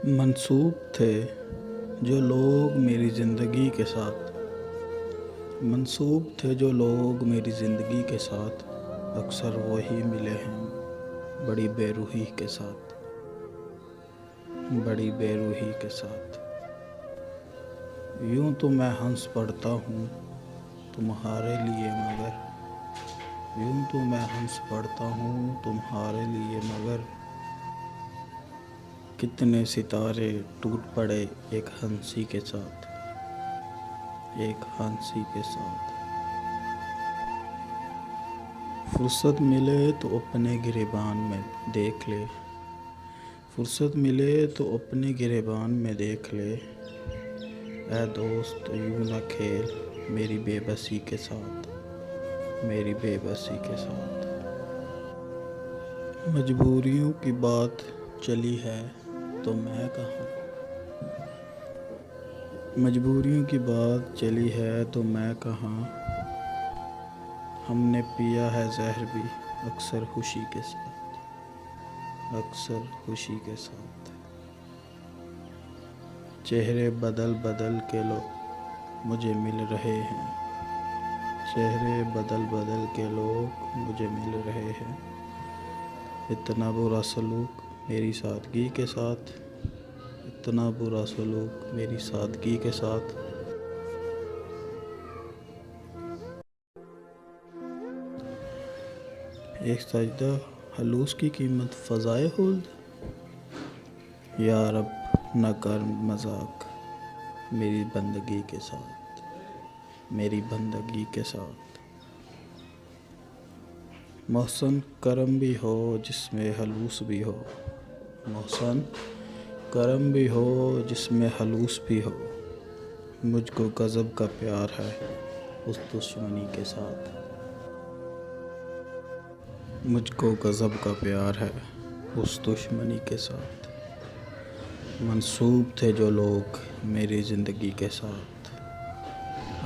मंसूब थे जो लोग मेरी ज़िंदगी के साथ मंसूब थे जो लोग मेरी ज़िंदगी के साथ अक्सर वही मिले हैं बड़ी बेरूही के साथ, बड़ी बेरूही के साथ। यूं तो मैं हंस पड़ता हूँ तुम्हारे लिए मगर यूं तो मैं हंस पड़ता हूँ तुम्हारे लिए मगर कितने सितारे टूट पड़े एक हंसी के साथ, एक हंसी के साथ। फुर्सत मिले तो अपने गिरेबान में देख ले, फुर्सत मिले तो अपने गिरेबान में देख ले। ऐ दोस्त यूं न खेल मेरी बेबसी के साथ, मेरी बेबसी के साथ। मजबूरियों की बात चली है तो मैं कहाँ, मजबूरियों की बात चली है तो मैं कहाँ। हमने पिया है जहर भी अक्सर खुशी के साथ, अक्सर खुशी के साथ। चेहरे बदल बदल के लोग मुझे मिल रहे हैं, चेहरे बदल बदल के लोग मुझे मिल रहे हैं। इतना बुरा सलूक मेरी सादगी के साथ, इतना बुरा सलूक मेरी सादगी के साथ। एक सजदा हलूस की कीमत फ़ज़ाए हुल्द। या रब न कर मजाक मेरी बंदगी के साथ, मेरी बंदगी के साथ। मोहसन करम भी हो जिसमें हलूस भी हो, मोहसन करम भी हो जिसमें हलूस भी हो। मुझको गज़ब का प्यार है उस दुश्मनी के साथ, मुझको गज़ब का प्यार है उस दुश्मनी के साथ। मंसूब थे जो लोग मेरी ज़िंदगी के साथ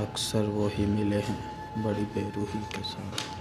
अक्सर वही मिले हैं बड़ी बेरूही के साथ।